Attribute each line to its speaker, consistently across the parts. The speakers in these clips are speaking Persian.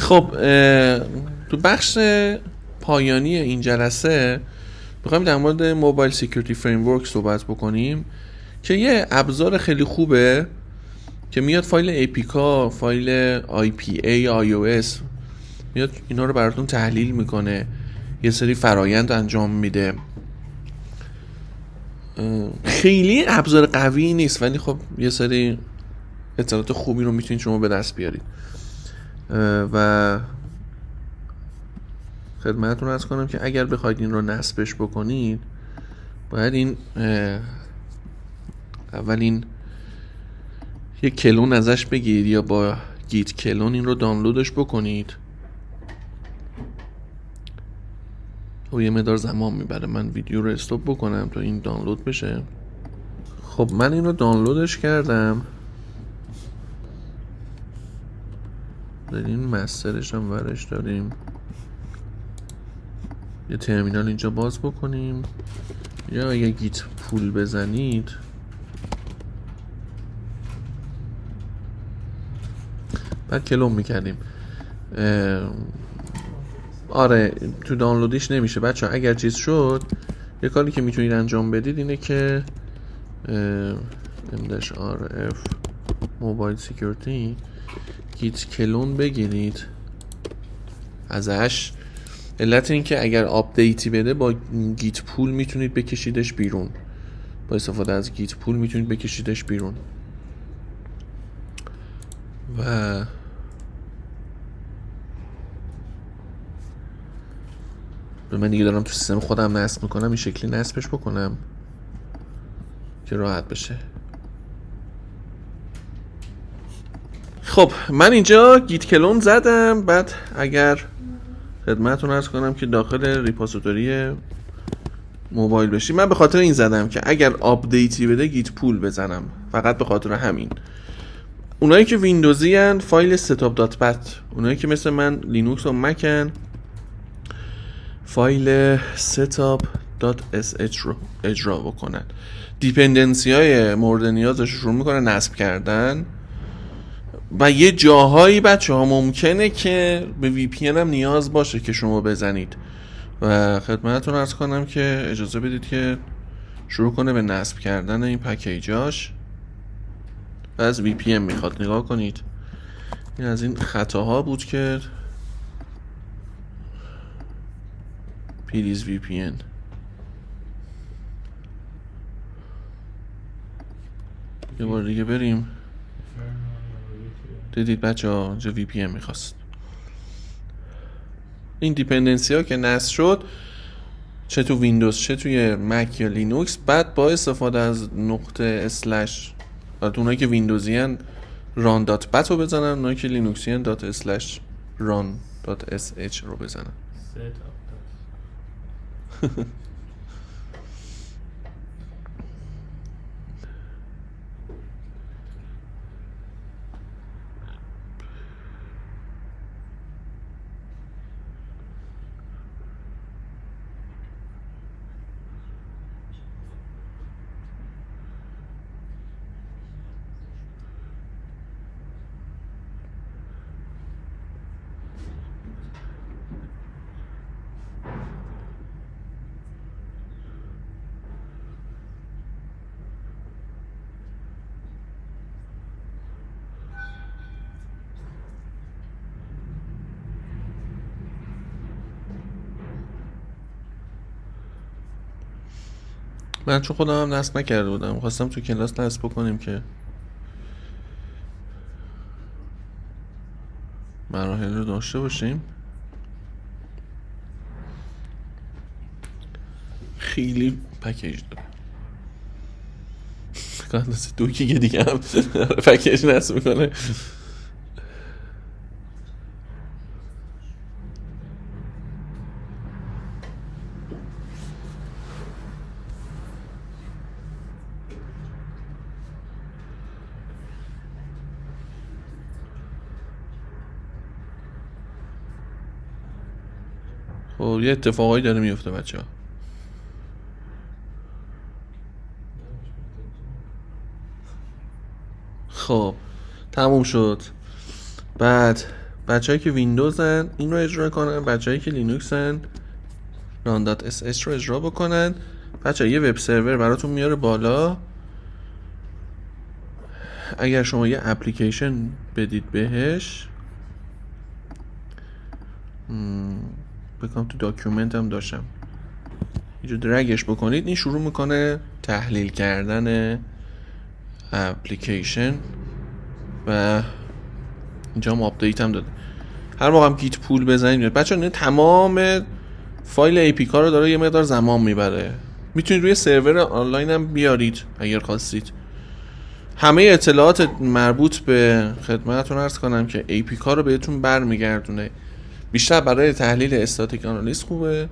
Speaker 1: خب تو بخش پایانی این جلسه میخوایم در مورد موبایل سکیوریتی فریمورک صحبت بکنیم که یه ابزار خیلی خوبه که میاد فایل APK، فایل IPA، iOS میاد اینا رو براتون تحلیل میکنه، یه سری فرایند انجام میده. خیلی ابزار قوی نیست ولی خب یه سری اطلاعات خوبی رو میتونید شما به دست بیارید و خدمتتون عرض کنم که اگر بخواید این رو نصبش بکنید باید این اولین یک کلون ازش بگیرید یا با گیت کلون این رو دانلودش بکنید. و یه مقدار زمان میبره، من ویدیو رو استاپ بکنم تا این دانلود بشه. خب من این رو دانلودش کردم، داریم مسترش هم ورش داریم. یه ترمینال اینجا باز بکنیم یا اگه گیت پول بزنید بعد کلون میکردیم. آره تو دانلودیش نمیشه بچه ها. اگر چیز شد یه کاری که میتونید انجام بدید اینه که MDRF موبایل سکیوریتی گیت کلون بگیرید ازش. علت این که اگر آپدیتی بده با گیت پول میتونید بکشیدش بیرون، با استفاده از گیت پول میتونید بکشیدش بیرون و من دیگه دارم تو سیستم خودم نصب میکنم، این شکلی نصبش بکنم که راحت بشه. خب من اینجا گیت کلون زدم. بعد اگر خدمتتون عرض کنم که داخل ریپوزیتوری موبایل بشی، من به خاطر این زدم که اگر آپدیتی بده گیت پول بزنم، فقط به خاطر همین. اونایی که ویندوزی ان فایل setup.bat، اونایی که مثل من لینوکس و مکن فایل setup.sh رو اجرا بکنن. دیپندنسی های مورد نیازش رو شروع میکنن نصب کردن و یه جاهایی بچه ها ممکنه که به VPN هم نیاز باشه که شما بزنید و خدمتتون عرض کنم که اجازه بدید که شروع کنه به نصب کردن این پکیجاش و از VPN میخواد. نگاه کنید این از این خطاها بود که پلیز VPN. یه بار دیگه بریم. دیدید بچه ها اینجا VPN میخواست. این دیپندنسی ها که نصب شد چه تو ویندوز چه توی مک یا لینوکس، بعد با استفاده از نقطه اسلش، اونایی که ویندوزی ان run.bat رو بزنن، اونایی که لینوکسی ان .run.sh رو بزنن. من چون خودم هم نصب نکرده بودم خواستم تو کلاس نصب بکنیم که مراحل رو داشته باشیم. خیلی پکیج داره کانداس دو که دیگه هم پکیج نصب میکنه. خب یه اتفاقایی داره میفته بچه ها. خب تموم شد. بعد بچه‌ای که ویندوزن این رو اجرا کنن، بچه‌ای که لینوکسن run.sh رو اجرا بکنن. بچه‌ها یه وب سرور براتون میاره بالا. اگر شما یه اپلیکیشن بدید بهش، بکنم تو داکیومنت هم داشتم، اینجا درگش بکنید، این شروع میکنه تحلیل کردن اپلیکیشن و اینجا هم آپدیت هم داده. هر موقع هم گیت پول بزنید بچه‌ها این تمام فایل ای پی رو داره، یه مقدار زمان میبره. میتونید روی سرور آنلاین هم بیارید اگر خواستید. همه اطلاعات مربوط به خدمتتون عرض کنم که ای پی رو بهتون برمیگردونه. بیشتر برای تحلیل استاتیک آنالیز خوبه.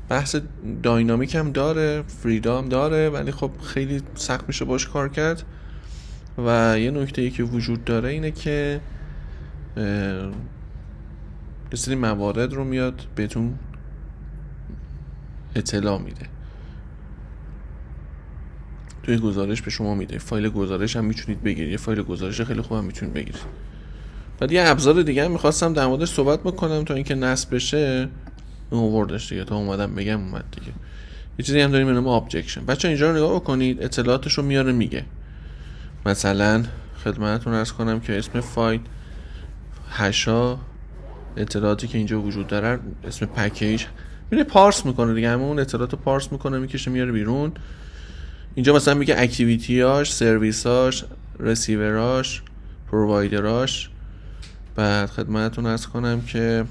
Speaker 1: بحث داینامیک هم داره، فریدام داره، ولی خب خیلی سخت میشه باش کار کرد. و یه نکته‌ای که وجود داره اینه که یه سری موارد رو میاد بهتون اطلاع میده، توی گزارش به شما میده. فایل گزارش هم میتونید بگیرید، یه فایل گزارش خیلی خوب هم میتونید بگیرید. بعد یه ابزار دیگه هم میخواستم در موردش صحبت بکنم تا اینکه نصب بشه، اووردش دیگه، تا اومدم بگم اومد دیگه. یه چیزی هم داریم به نام ابجکشن. بچه‌ها اینجا رو نگاه بکنید، اطلاعاتش رو میاره میگه. مثلا خدمتتون عرض کنم که اسم فایل، هشا، اطلاعاتی که اینجا وجود داره، اسم پکیج، میره پارس میکنه دیگه، همون اطلاعاتو پارس میکنه، میکشه میاره بیرون. اینجا مثلا میگه اکتیویتیاش، سرویساش، رسیوراش، پرووایدراش. بعد خدمتتون عرض کنم که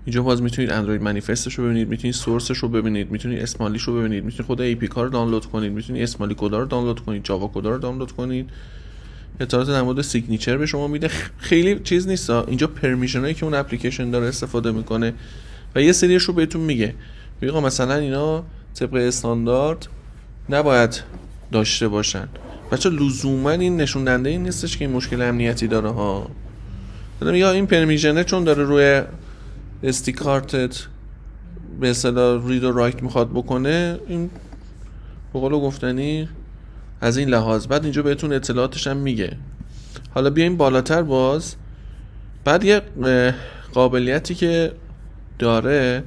Speaker 1: اینجا باز میتونید اندروید منیفستش رو ببینید، میتونید سورسش رو ببینید، میتونید اسمالیش رو ببینید، میتونید خود ای پی رو دانلود کنید، میتونید اسمالی کدا رو دانلود کنید، جاوا کدا رو دانلود کنید. اطلاعات در مورد سیگنیچر به شما میده. خیلی چیز نیست، اینجا پرمیشن هایی که اون اپلیکیشن داره استفاده میکنه و یه سریش رو بهتون میگه مثلا اینا طبق استاندارد نباید داشته باشن. بچه لزوما این نشون دهنده این نیستش که این مشکل امنیتی داره ها. یا این پرمیشنه چون داره روی استی کارتت به اصطلاح رید و رایت میخواد بکنه، این به قول گفتنی از این لحاظ. بعد اینجا بهتون اطلاعاتش هم میگه. حالا بیایم بالاتر باز. بعد یه قابلیتی که داره،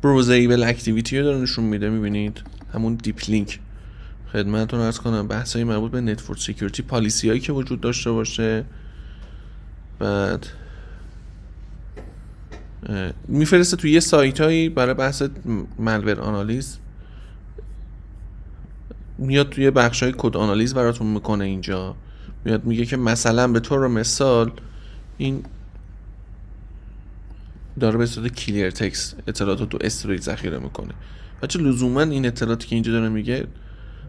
Speaker 1: بروزیبل اکتیویتی رو داره نشون میده، میبینید همون دیپ لینک. خدمتتون عرض کنم بحثایی مربوط به نتورک سکیوریتی، پالیسی هایی که وجود داشته باشه. بعد میفرسته توی یه سایت هایی برای بحث مالور آنالیز، میاد توی بخش های کد آنالیز براتون میکنه. اینجا میاد میگه که مثلا به طور مثال این داره به صورت کلیر تکست اطلاعات رو تو استوریج ذخیره میکنه. بچه لزوما این اطلاعاتی که اینجا داره میگه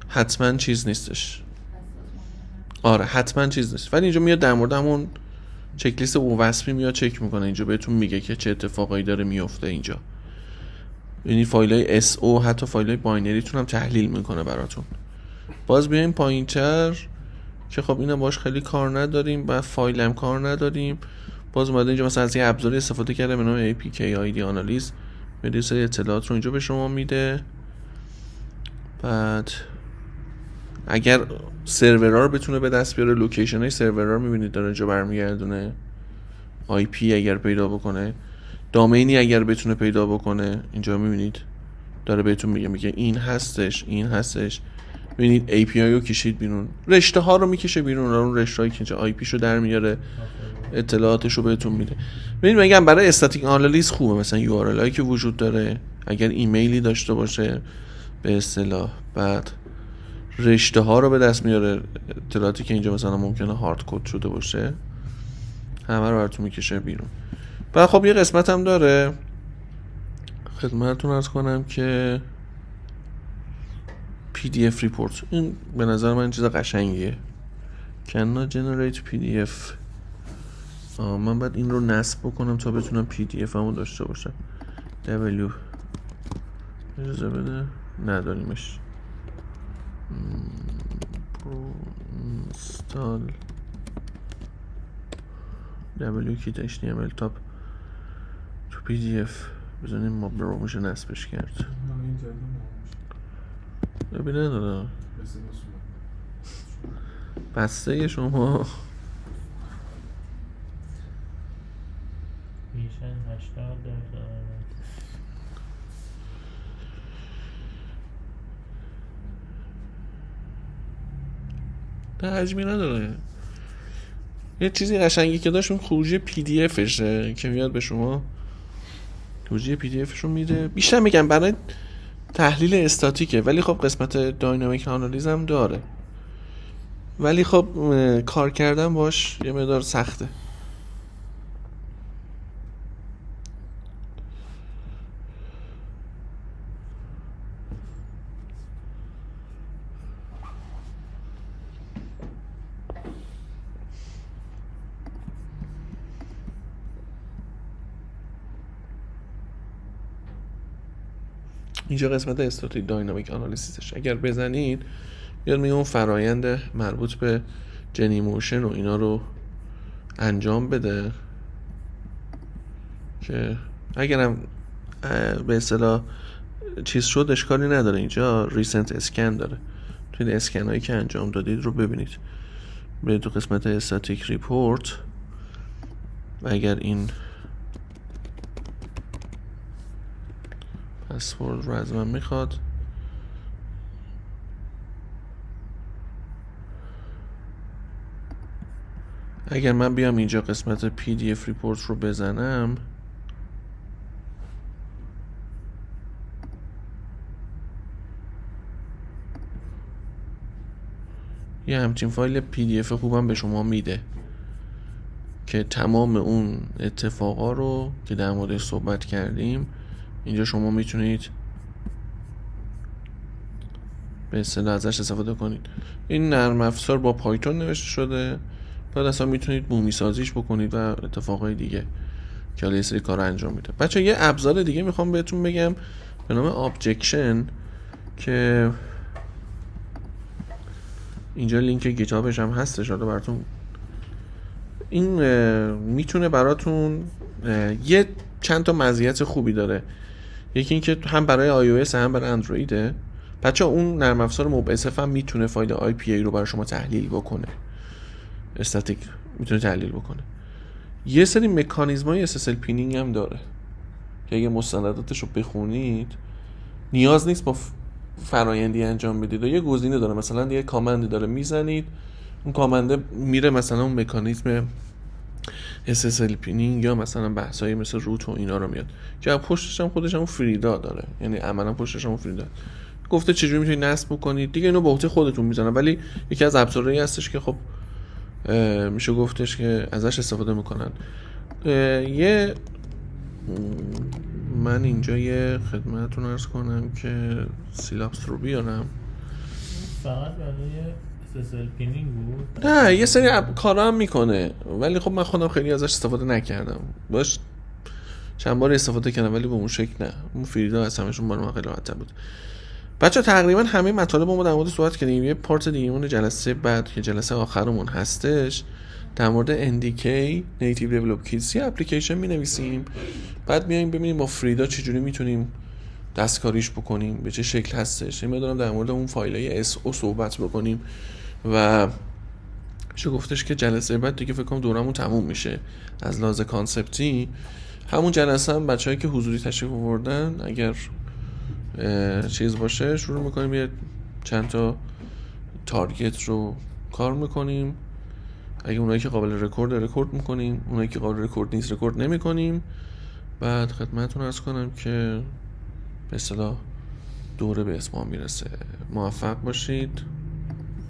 Speaker 1: حتما چیز نیستش. آره حتما چیز نیست، ولی اینجا میاد در مورد همون چک لیست او وصفی میاد چک میکنه. اینجا بهتون میگه که چه اتفاقایی داره میفته اینجا. یعنی فایلای اس او، حتی فایلای باینریتون هم تحلیل میکنه براتون. باز بیایم پایینتر که خب اینم باش خیلی کار نداریم و فایل هم کار نداریم. باز اومده اینجا مثلا از یه ابزاری استفاده کرده به نام APK ID Analysis، میاد سری اطلاعات رو اینجا به شما میده. بعد اگر سرورها رو بتونه به دست بیاره، لوکیشن های سرورها رو میبینید داره اینجا برمیگردونه. IP اگر پیدا بکنه، دامینی اگر بتونه پیدا بکنه، اینجا میبینید داره بهتون میگه این هستش، این هستش. ببینید API رو کشید بیرون، رشته ها رو میکشه بیرون، اون رشته هایی که اینجا IP شو در میاره، اطلاعاتش رو بهتون میده. ببینید میگم برای استاتیک آنالیز خوبه. مثلا URL هایی که وجود داره، اگر ایمیلی داشته باشه به اصطلاح، بعد رشته ها رو به دست میاره، اطلاعاتی که اینجا مثلا ممکنه هارد کد شده باشه همه رو براتون میکشه بیرون. بعد خب یه قسمت هم داره خدمتتون عرض کنم که PDF report. این به نظر من چیز قشنگیه. cannot generate PDF. من باید این رو نصب بکنم تا بتونم PDF همون داشته باشم. W اجازه بده، نداریمش. install wkit html tab تو PDF. بزنیم ما برومش نصبش کرد. ببینه دادا بسته شما
Speaker 2: میشن 80
Speaker 1: حجمی نداره. یه چیزی قشنگی که داشت اون خروجی پی دی افشه که میاد به شما خروجی پی دی افشون میده. بیشتر میگم برای تحلیل استاتیکه، ولی خب قسمت داینامیک آنالیز هم داره، ولی خب کار کردن باش یه مقدار سخته. اینجا قسمت استاتیک داینامیک آنالیسیسش اگر بزنید بیاد میگه اون فرایند مربوط به جنی موشن و اینا رو انجام بده که اگرم به اصطلاح چیز شد اشکالی نداره. اینجا ریسنت اسکن داره، توی اسکن هایی که انجام دادید رو ببینید. برید تو قسمت استاتیک ریپورت و اگر این پسورد رو از من میخواد اگر من بیام اینجا قسمت پی دی اف ریپورت رو بزنم یه همچین فایل پی دی اف خوبم به شما میده که تمام اون اتفاقا رو که در موردش صحبت کردیم اینجا شما میتونید به اصطلاح ازش استفاده کنید. این نرم افزار با پایتون نوشته شده، بعد اصلا میتونید بومی سازیش بکنید و اتفاقای دیگه که حالا یه سری کار انجام میده. بچه یه ابزار دیگه میخوام بهتون بگم به نام ابجکشن که اینجا لینک گیتابش هم هستش، حالا براتون این میتونه براتون یه چند تا مزیت خوبی داره. یکی این که هم برای iOS هم برای اندرویده. بچه اون نرم افزار موبایل هم میتونه فایل IPA رو برای شما تحلیل بکنه، استاتیک میتونه تحلیل بکنه. یه سری مکانیزمای SSL پینینگ هم داره که اگه مستنداتش رو بخونید نیاز نیست با فرایندی انجام بدید. یه گزینه داره، مثلا یه کامندی داره میزنید، اون کامنده میره مثلا اون مکانیزم SSL پینینگ یا مثلا بحثایی مثل روت و اینا رو میاد که پشتش هم خودش هم فریدا داره، یعنی عملا پشتش هم فریدا گفته چجوری میتونید نصب بکنید دیگه. اینو به عهده خودتون میذارم، ولی یکی از ابزارهایی هستش که خب میشه گفتش که ازش استفاده میکنن. من اینجا یه خدمتتون عرض کنم که سیلاپس رو بیارم.
Speaker 2: فقط برای SSL پینینگ بود؟
Speaker 1: نه یه سری کارا هم میکنه، ولی خب من خودم خیلی ازش استفاده نکردم. باش چند بار استفاده کردم ولی به اون شکل نه. اون فریدا از همشون برای من خیلی راحت بود. بچه تقریبا همه مطالب ما در مورد صحبت کردیم. یه پارت دیگه مون جلسه بعد که جلسه آخرمون هستش در مورد NDK Native Develop Kits یه اپلیکیشن می‌نویسیم، بعد میایم ببینیم با فریدا چجوری میتونیم دستکاریش بکنیم، به چه شکل هستش. می‌دونم در مورد اون فایلای SO صحبت بکنیم و چه گفتش که جلسه بعد دیگه فکر کنم دورمون تموم میشه از لحاظ کانسپتی. همون جلسه هم بچه‌ای که حضوری تشریف آوردن اگر چیز باشه شروع میکنیم یه چند تا تارگت رو کار میکنیم. اگه اونایی که قابل رکورد میکنیم، اونایی که قابل رکورد نیست رکورد نمیکنیم. بعد خدمتتون عرض کنم که به اصطلاح دوره به اتمام میرسه. موفق باشید.